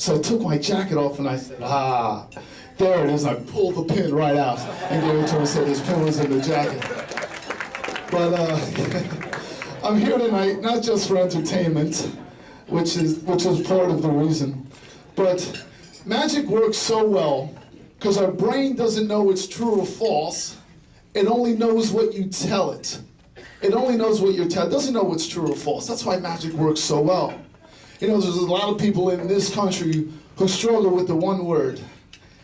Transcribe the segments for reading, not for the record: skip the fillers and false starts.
So I took my jacket off and I said, there it is. I pulled the pin right out and gave it to her and said, this pin was in the jacket. But I'm here tonight not just for entertainment, which is part of the reason, but magic works so well because our brain doesn't know it's true or false. It only knows what you tell it. It only knows what you tell it. It doesn't know what's true or false. That's why magic works so well. You know, there's a lot of people in this country who struggle with the one word,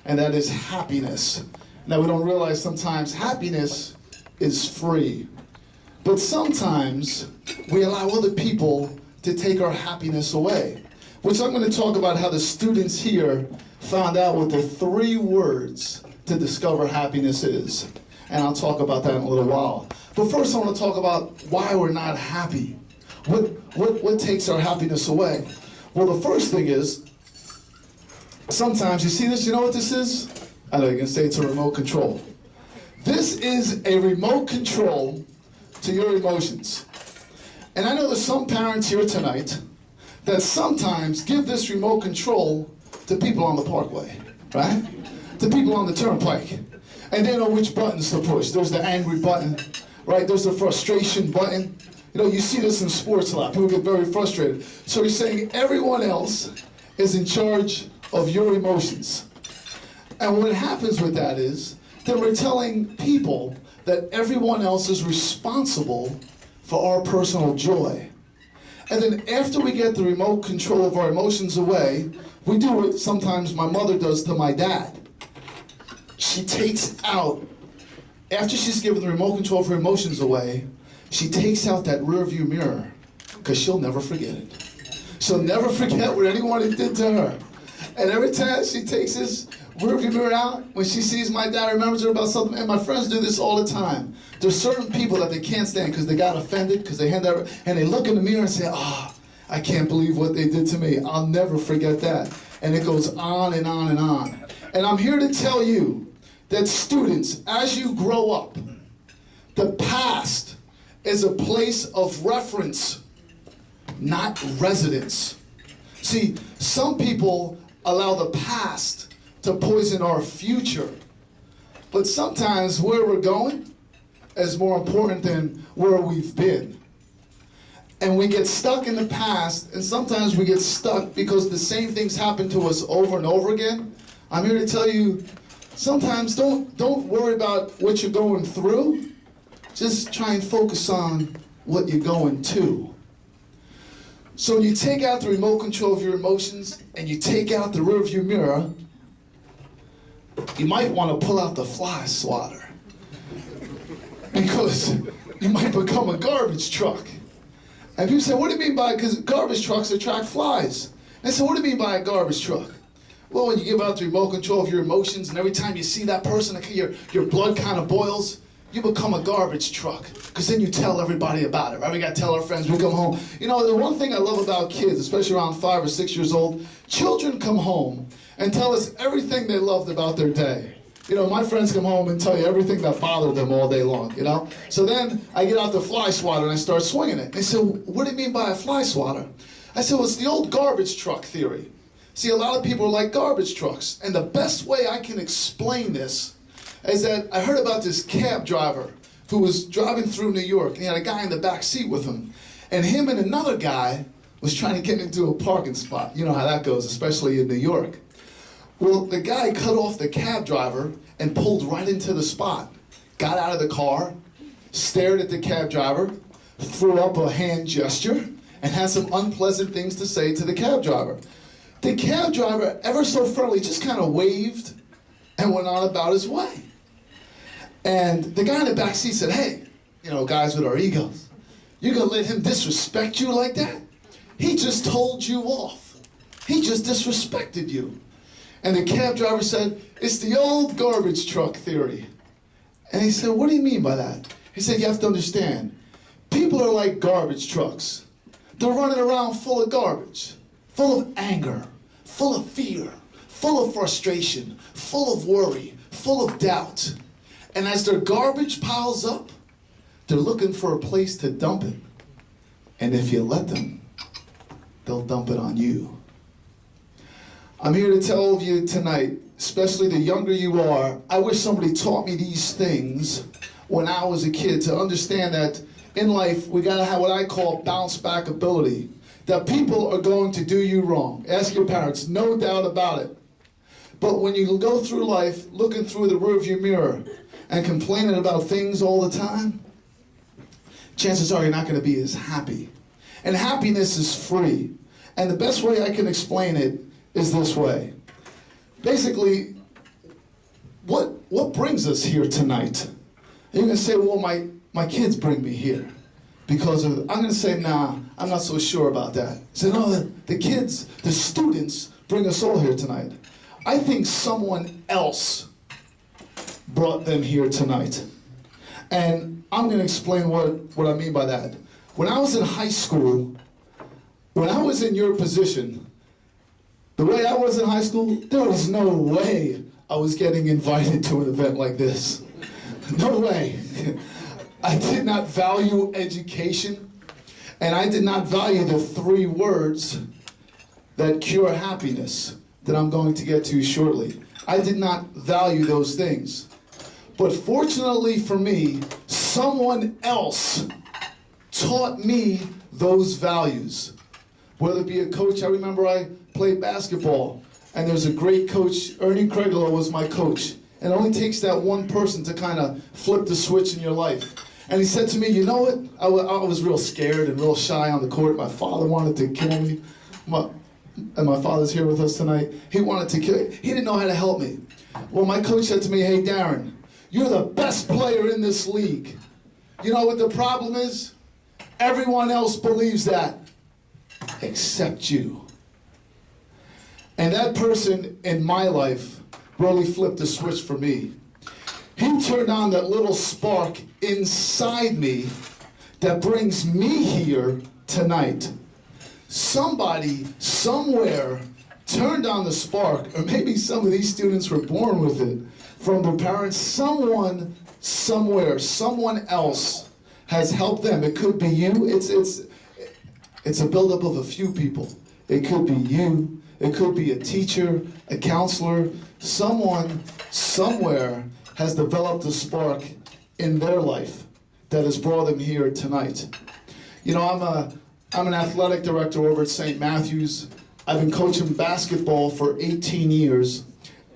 and that is happiness. Now, we don't realize sometimes happiness is free. But sometimes we allow other people to take our happiness away, which I'm going to talk about how the students here found out what the 3 words to discover happiness is. And I'll talk about that in a little while. But first I want to talk about why we're not happy. What takes our happiness away? Well, the first thing is, sometimes, you see this, you know what this is? I know you can say it's a remote control. This is a remote control to your emotions. And I know there's some parents here tonight that sometimes give this remote control to people on the parkway, right? To people on the turnpike. And they know which buttons to push. There's the angry button, right? There's the frustration button. You know, you see this in sports a lot. People get very frustrated. So he's saying everyone else is in charge of your emotions. And what happens with that is that we're telling people that everyone else is responsible for our personal joy. And then after we get the remote control of our emotions away, we do what sometimes my mother does to my dad. She takes out, after she's given the remote control of her emotions away, she takes out that rear view mirror, because she'll never forget it. She'll never forget what anyone did to her. And every time she takes this rear view mirror out, when she sees my dad, remembers her about something, and my friends do this all the time. There's certain people that they can't stand because they got offended, because they and they look in the mirror and say, I can't believe what they did to me. I'll never forget that. And it goes on and on and on. And I'm here to tell you that students, as you grow up, the past is a place of reference, not residence. See, some people allow the past to poison our future. But sometimes where we're going is more important than where we've been. And we get stuck in the past, and sometimes we get stuck because the same things happen to us over and over again. I'm here to tell you, sometimes don't worry about what you're going through. Just try and focus on what you're going to. So when you take out the remote control of your emotions and you take out the rearview mirror, you might want to pull out the fly swatter, because you might become a garbage truck. And people say, what do you mean by, because garbage trucks attract flies. And I said, what do you mean by a garbage truck? Well, when you give out the remote control of your emotions, and every time you see that person, your blood kind of boils, you become a garbage truck, because then you tell everybody about it, right? We got to tell our friends, we come home. You know, the one thing I love about kids, especially around 5 or 6 years old, children come home and tell us everything they loved about their day. You know, my friends come home and tell you everything that bothered them all day long, you know? So then I get out the fly swatter and I start swinging it. They say, what do you mean by a fly swatter? I said, well, it's the old garbage truck theory. See, a lot of people are like garbage trucks. And the best way I can explain this is that I heard about this cab driver who was driving through New York, and he had a guy in the back seat with him. And him and another guy was trying to get into a parking spot. You know how that goes, especially in New York. Well, the guy cut off the cab driver and pulled right into the spot. Got out of the car, stared at the cab driver, threw up a hand gesture, and had some unpleasant things to say to the cab driver. The cab driver, ever so friendly, just kind of waved and went on about his way. And the guy in the back seat said, hey, you know, guys with our egos, you're going to let him disrespect you like that? He just told you off. He just disrespected you. And the cab driver said, it's the old garbage truck theory. And he said, what do you mean by that? He said, you have to understand, people are like garbage trucks. They're running around full of garbage, full of anger, full of fear, full of frustration, full of worry, full of doubt. And as their garbage piles up, they're looking for a place to dump it. And if you let them, they'll dump it on you. I'm here to tell you tonight, especially the younger you are, I wish somebody taught me these things when I was a kid, to understand that in life we gotta have what I call bounce back ability. That people are going to do you wrong. Ask your parents, no doubt about it. But when you go through life looking through the rearview mirror and complaining about things all the time, chances are you're not going to be as happy. And happiness is free. And the best way I can explain it is this way. Basically, what brings us here tonight? You're going to say, well, my kids bring me here. Because of, I'm going to say, nah, I'm not so sure about that. So no, the kids, the students bring us all here tonight. I think someone else brought them here tonight. And I'm going to explain what I mean by that. When I was in high school, when I was in your position, the way I was in high school, there was no way I was getting invited to an event like this. No way. I did not value education, and I did not value the 3 words that cure happiness that I'm going to get to shortly. I did not value those things. But fortunately for me, someone else taught me those values. Whether it be a coach, I remember I played basketball, and there's a great coach, Ernie Craiglow was my coach. And it only takes that one person to kind of flip the switch in your life. And he said to me, you know what? I was real scared and real shy on the court. My father wanted to kill me. And my father's here with us tonight. He wanted to kill me. He didn't know how to help me. Well, my coach said to me, hey, Darren, you're the best player in this league. You know what the problem is? Everyone else believes that, except you. And that person in my life really flipped the switch for me. He turned on that little spark inside me that brings me here tonight. Somebody, somewhere, turned on the spark, or maybe some of these students were born with it from their parents. Someone, somewhere, someone else has helped them. It could be you. It's a buildup of a few people. It could be you. It could be a teacher, a counselor. Someone, somewhere, has developed a spark in their life that has brought them here tonight. You know, I'm an athletic director over at St. Matthew's. I've been coaching basketball for 18 years,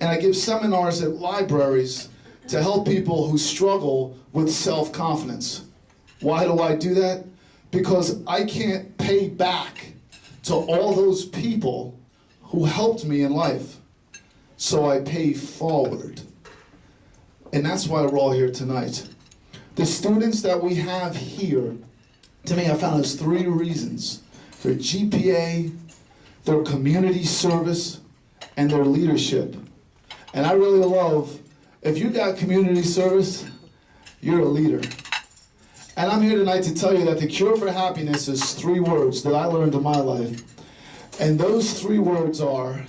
and I give seminars at libraries to help people who struggle with self-confidence. Why do I do that? Because I can't pay back to all those people who helped me in life. So I pay forward. And that's why we're all here tonight. The students that we have here, to me, I found there's 3 reasons. Their GPA, their community service, and their leadership. And I really love, if you got community service, you're a leader. And I'm here tonight to tell you that the cure for happiness is 3 words that I learned in my life. And those 3 words are,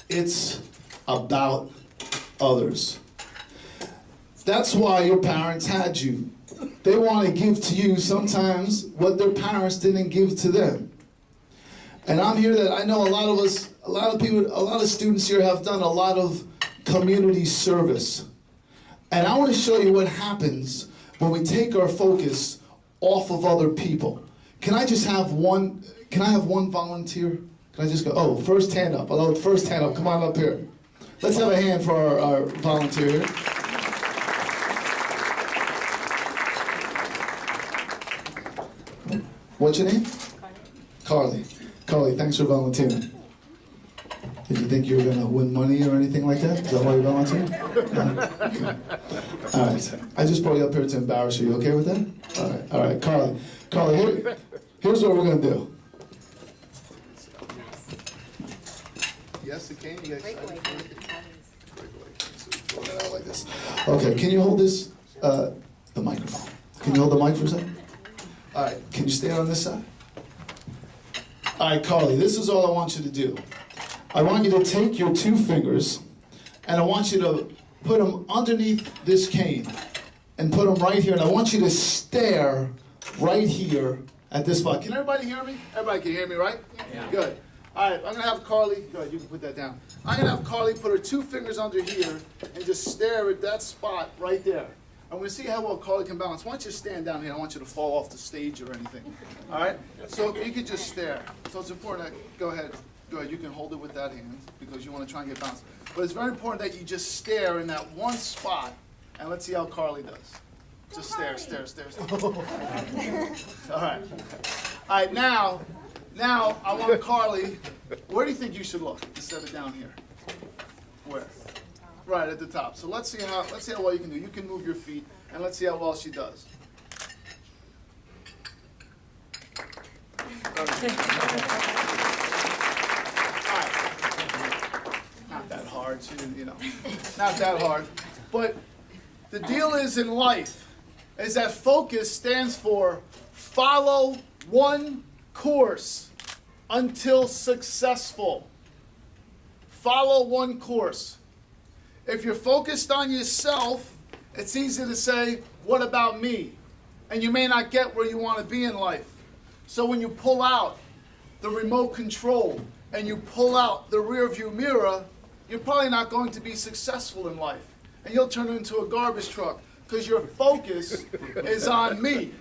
it's about others. That's why your parents had you. They want to give to you sometimes what their parents didn't give to them. And I'm here that I know a lot of us, a lot of people, a lot of students here have done a lot of community service. And I want to show you what happens when we take our focus off of other people. Can I just have one, can I have one volunteer? Can I just go, oh, first hand up. I love it, first hand up, come on up here. Let's have a hand for our volunteer here. What's your name? Carly. Carly, thanks for volunteering. Did you think you were going to win money or anything like that? Is that why you volunteered? No? Okay. All right. I just brought you up here to embarrass you. You okay with that? All right. All right. Carly. Carly, here's what we're going to do. Yes, it can. You guys breakaway. Like this. Okay. Can you hold this? The microphone. Can you hold the mic for a second? All right. Can you stand on this side? All right, Carly, this is all I want you to do. I want you to take your 2 fingers, and I want you to put them underneath this cane, and put them right here, and I want you to stare right here at this spot. Can everybody hear me? Everybody can hear me, right? Yeah. Good. All right, I'm going to have Carly, go ahead, you can put that down. I'm going to have Carly put her 2 fingers under here and just stare at that spot right there. I'm going to see how well Carly can balance. Why don't you stand down here? I don't want you to fall off the stage or anything. All right? So you could just stare. So it's important that, go ahead, you can hold it with that hand because you want to try and get balance. But it's very important that you just stare in that one spot, and let's see how Carly does. Just stare, stare, stare, stare. All right. All right, now I want Carly, where do you think you should look instead of down here? Where? Right at the top. So let's see how well you can do. You can move your feet, and let's see how well she does. All right. Not that hard, not that hard. But the deal is in life is that focus stands for follow one course until successful. Follow one course. If you're focused on yourself, it's easy to say, what about me? And you may not get where you want to be in life. So when you pull out the remote control and you pull out the rear view mirror, you're probably not going to be successful in life. And you'll turn into a garbage truck because your focus is on me.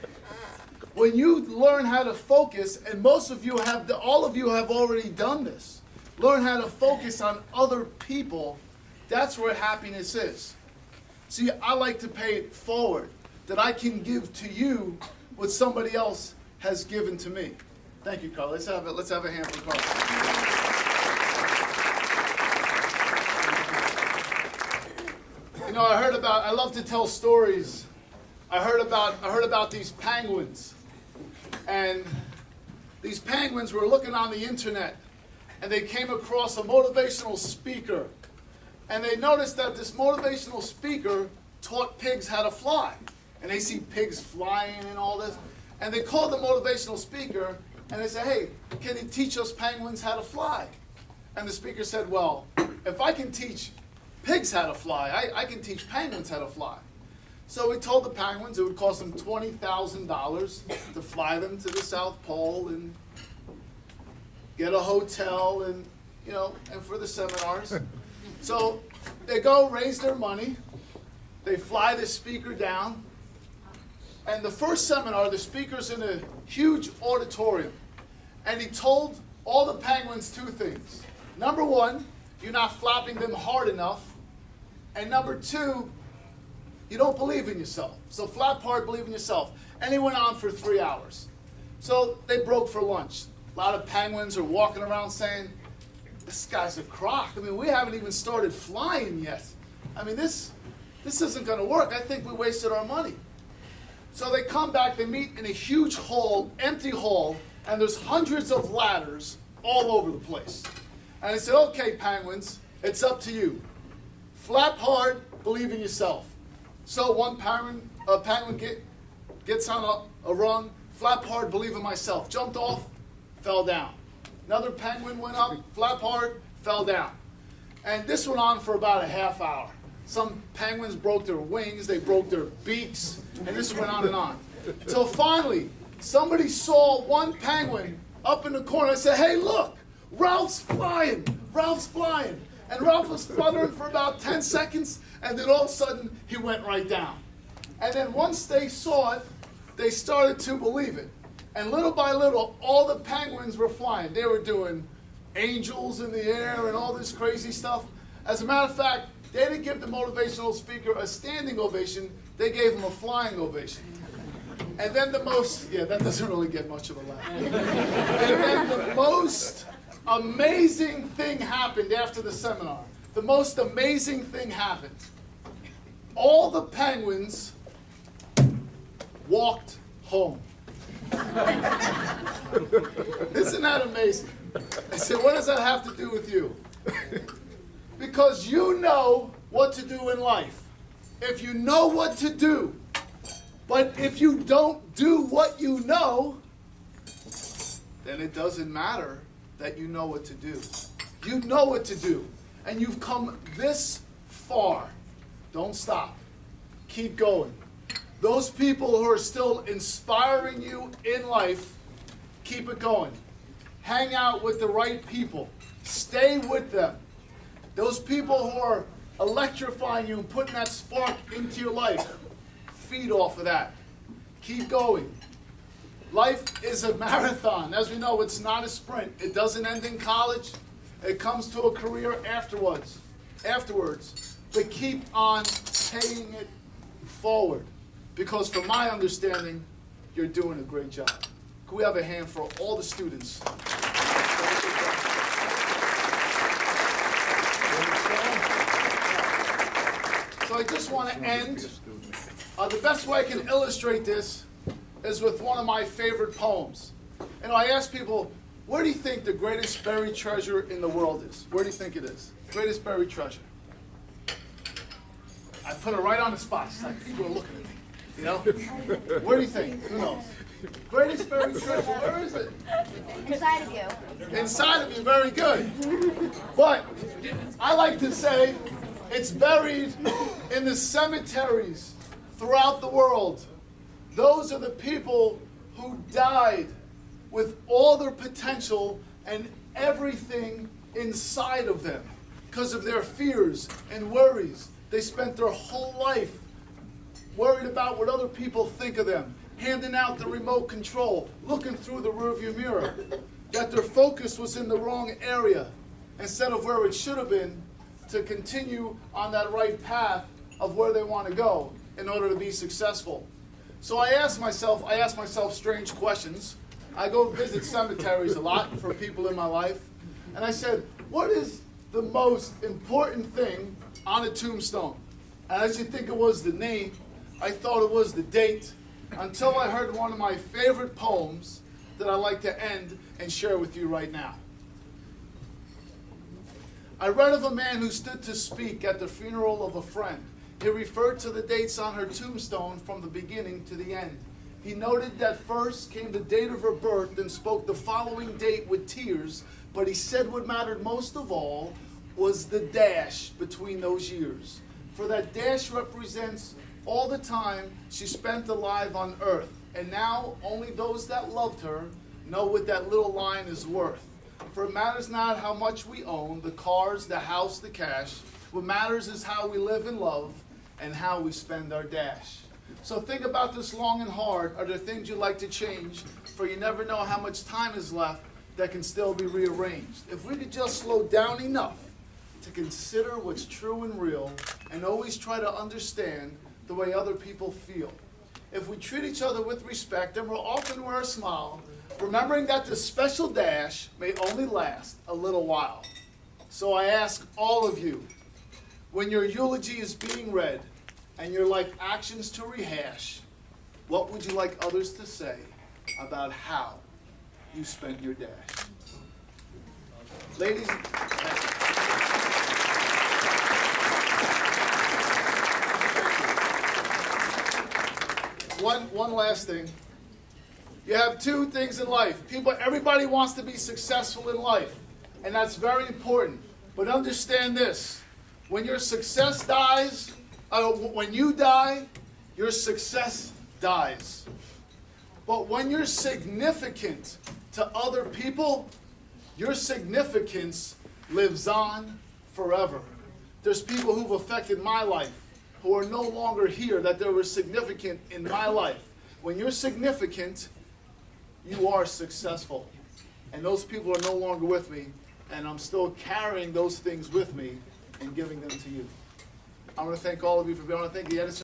When you learn how to focus, and most of you have, all of you have already done this, learn how to focus on other people, that's where happiness is. See, I like to pay it forward, that I can give to you what somebody else has given to me. Thank you, Carl. Let's have a hand for Carl. I love to tell stories. I heard about these penguins. And these penguins were looking on the internet, and they came across a motivational speaker. And they noticed that this motivational speaker taught pigs how to fly. And they see pigs flying and all this. And they called the motivational speaker, and they said, hey, can you teach us penguins how to fly? And the speaker said, well, if I can teach pigs how to fly, I can teach penguins how to fly. So he told the penguins it would cost them $20,000 to fly them to the South Pole and get a hotel and, and for the seminars. So they go raise their money. They fly the speaker down. And the first seminar, the speaker's in a huge auditorium. And he told all the penguins 2 things. Number 1, you're not flapping them hard enough. And number 2, you don't believe in yourself. So flap hard, believe in yourself. And he went on for 3 hours. So they broke for lunch. A lot of penguins are walking around saying, this guy's a crock. I mean, we haven't even started flying yet. I mean, this isn't going to work. I think we wasted our money. So they come back, they meet in a huge hall, empty hall, and there's hundreds of ladders all over the place. And they said, okay, penguins, it's up to you. Flap hard, believe in yourself. So one penguin gets on a rung, flap hard, believe in myself. Jumped off, fell down. Another penguin went up, flap hard, fell down. And this went on for about a half hour. Some penguins broke their wings, they broke their beaks, and this went on and on. So finally, somebody saw one penguin up in the corner and said, hey, look, Ralph's flying, Ralph's flying. And Ralph was fluttering for about 10 seconds, and then all of a sudden, he went right down. And then once they saw it, they started to believe it. And little by little, all the penguins were flying. They were doing angels in the air and all this crazy stuff. As a matter of fact, they didn't give the motivational speaker a standing ovation. They gave him a flying ovation. And then that doesn't really get much of a laugh. And then the most amazing thing happened after the seminar. The most amazing thing happened. All the penguins walked home. Isn't that amazing? I said, what does that have to do with you? Because you know what to do in life. If you know what to do, but if you don't do what you know, then it doesn't matter that you know what to do. You know what to do, and you've come this far. Don't stop. Keep going. Those people who are still inspiring you in life, keep it going. Hang out with the right people. Stay with them. Those people who are electrifying you and putting that spark into your life, feed off of that. Keep going. Life is a marathon. As we know, it's not a sprint. It doesn't end in college. It comes to a career afterwards. But keep on paying it forward. Because from my understanding, you're doing a great job. Can we have a hand for all the students? So I just want to end. The best way I can illustrate this is with one of my favorite poems. And I ask people, where do you think the greatest buried treasure in the world is? Where do you think it is? Greatest buried treasure. I put it right on the spot. It's like people are looking at me. You know? Where do you think? Who knows? Greatest buried treasure. Where is it? Inside of you. Inside of you. Very good. But I like to say it's buried in the cemeteries throughout the world. Those are the people who died with all their potential and everything inside of them because of their fears and worries. They spent their whole life worried about what other people think of them, handing out the remote control, looking through the rearview mirror. That their focus was in the wrong area instead of where it should have been to continue on that right path of where they want to go in order to be successful. So I ask myself strange questions. I go visit cemeteries a lot for people in my life. And I said, what is the most important thing on a tombstone? And I didn't think it was the name. I thought it was the date. Until I heard one of my favorite poems that I like to end and share with you right now. I read of a man who stood to speak at the funeral of a friend. He referred to the dates on her tombstone from the beginning to the end. He noted that first came the date of her birth and spoke the following date with tears, but he said what mattered most of all was the dash between those years. For that dash represents all the time she spent alive on earth, and now only those that loved her know what that little line is worth. For it matters not how much we own, the cars, the house, the cash. What matters is how we live and love and how we spend our dash. So think about this long and hard. Are there things you'd like to change? For you never know how much time is left that can still be rearranged. If we could just slow down enough to consider what's true and real and always try to understand the way other people feel. If we treat each other with respect and we'll often wear a smile, remembering that the special dash may only last a little while. So I ask all of you, when your eulogy is being read and your life actions to rehash, what would you like others to say about how you spent your dash? Ladies, one last thing. You have two things in life. Everybody wants to be successful in life, and that's very important. But understand this: when your success dies, when you die, your success dies. But when you're significant to other people, your significance lives on forever. There's people who've affected my life who are no longer here, that they were significant in my life. When you're significant, you are successful. And those people are no longer with me, and I'm still carrying those things with me and giving them to you. I want to thank all of you for being on. I want to thank the Edison